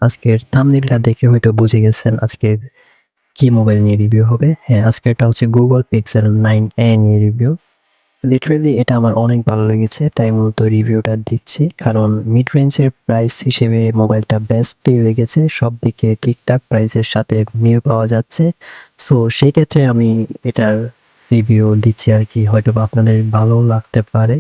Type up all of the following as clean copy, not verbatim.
আজকের থাম্বনেইলটা দেখে হয়তো বুঝে গেছেন আজকের কি মোবাইল নিয়ে রিভিউ হবে। হ্যাঁ, আজকেরটা হচ্ছে Google Pixel 9a নিয়ে রিভিউ। লিটারেলি এটা আমার অনেক ভালো লেগেছে, তাই মূলত রিভিউটা দিচ্ছি। কারণ মিড রেঞ্জের প্রাইস হিসেবে মোবাইলটা বেস্টই লেগেছে। সব দিকে ঠিকঠাক প্রাইসের সাথে মিল পাওয়া যাচ্ছে। সো সেই ক্ষেত্রে আমি এটার রিভিউ দিচ্ছি আরকি। হয়তোবা আপনাদের ভালোও লাগতে পারে।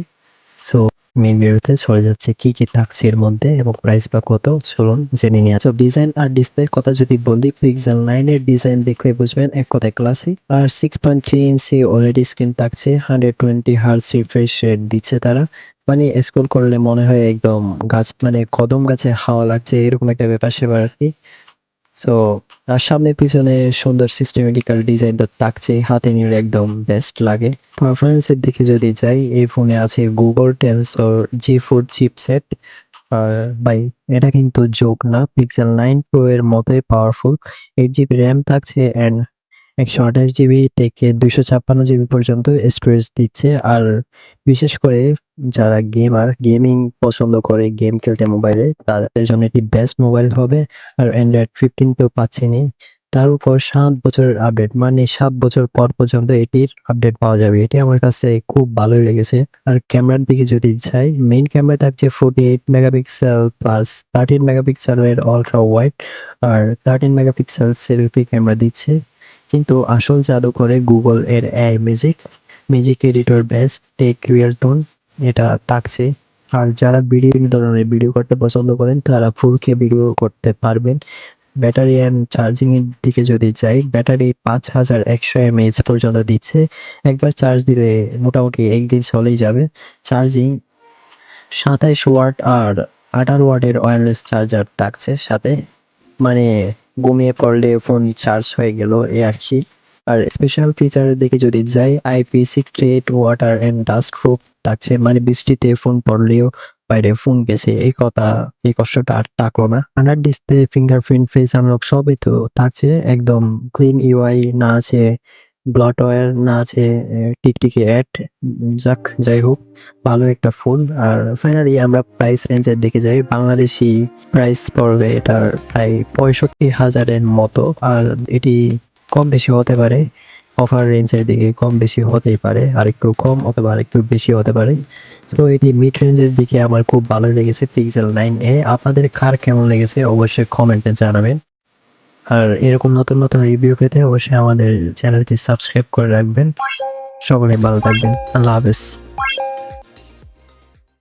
সো মেইন ভিডিওতে চলে যাচ্ছে কি কি থাকছে এর মধ্যে এবং প্রাইস বা কত, চলুন জেনে নিই। সো ডিজাইন আর ডিসপ্লের কথা যদি বলি, পিক্সেল 9 এর ডিজাইন দেখলে বুঝবেন এক কথায় ক্লাসিক। আর 6.3 ইঞ্চি ওএলইডি স্ক্রিন থাকছে, 120 হার্টজ রিফ্রেশ রেট দিচ্ছে তারা। মানে স্ক্রল করলে মনে হয় একদম গাছ, মানে কদম গাছে হাওয়া লাগছে, এরকম একটা ব্যাপার সেপার আর কি। সো আর সামনে পিছনে সুন্দর সিস্টেমেটিক্যাল ডিজাইন তো থাকছেই, হাতে নিলে একদম বেস্ট লাগে। পারফরমেন্সের দিকে যদি যাই, এই ফোনে আছে গুগল টেনসর G4 চিপসেট। আর ভাই, এটা কিন্তু জোক না, পিক্সেল 9 প্রো এর মতোই পাওয়ারফুল। 8 জিবি র্যাম থাকছে অ্যান্ড 128 জিবি থেকে 256 জিবি পর্যন্ত স্টোরেজ দিচ্ছে। আর বিশেষ করে যারা গেমিং পছন্দ করে, গেম খেলতে মোবাইলে, তাদের জন্য এটি বেস্ট মোবাইল হবে। আর অ্যান্ড্রয়েড 15 তো পাচ্ছেনই, তার উপর 7 বছরের আপডেট, মানে 7 বছর পর পর্যন্ত এটির আপডেট পাওয়া যাবে। এটি আমার কাছে খুব ভালোই লেগেছে। আর ক্যামেরার দিকে যদি যাই, মেইন ক্যামেরা থাকছে 48 মেগাপিক্সেল প্লাস 13 মেগাপিক্সেলের আল্ট্রা ওয়াইড, আর 13 মেগাপিক্সেল সেলফি ক্যামেরা দিচ্ছে। কিন্তু আসল জাদু করে গুগল এর AI Magic Editor Best Take Real Tone, এটা থাকছে। আর যারা বিভিন্ন ধরনের ভিডিও করতে পছন্দ করেন, তারা 4K ভিডিও করতে পারবেন। ব্যাটারি অ্যান্ড চার্জিং এর দিকে যদি যাই, ব্যাটারি 5100 mAh পর্যন্ত দিচ্ছে। একবার চার্জ দিলে মোটামুটি একদিন চলেই যাবে। চার্জিং 27 ওয়াট আর 18 ওয়াটের ওয়্যারলেস চার্জার থাকছে সাথে। মানে ঘুমিয়ে পড়লে ফোন চার্জ হয়ে গেল, এই আর কি। আর স্পেশাল ফিচারের দিকে যদি যাই, IP68 water and dust proof থাকছে, মানে বৃষ্টিতে ফোন পড়লেও বাইরে ফোন গেছে এই কষ্টটা আর থাকলো না। Under display fingerprint, face unlock সবই তো থাকছে। একদম ক্লিন ইউআই, না আছে ব্লটওয়্যার, না আছে টিকটিকি অ্যাড। যাই হোক, ভালো একটা ফোন। আর ফাইনালি আমরা প্রাইস রেঞ্জের দিকে যাই। বাংলাদেশি প্রাইস পড়বে এটার প্রায় 65,000-এর মতো। আর এটি কম বেশি হতে পারে, অফার রেঞ্জের দিকে কম বেশি হতেই পারে, আর একটু কম অথবা আর একটু বেশি হতে পারে। তো এটি মিড রেঞ্জের দিকে আমার খুব ভালো লেগেছে পিক্সেল 9a। আপনাদের কার কেমন লেগেছে অবশ্যই কমেন্টে জানাবেন। আর এরকম নতুন নতুন রিভিউ পেতে অবশ্যই আমাদের চ্যানেলটি সাবস্ক্রাইব করে রাখবেন। সকলে ভালো থাকবেন। আল্লাহ হাফেজ।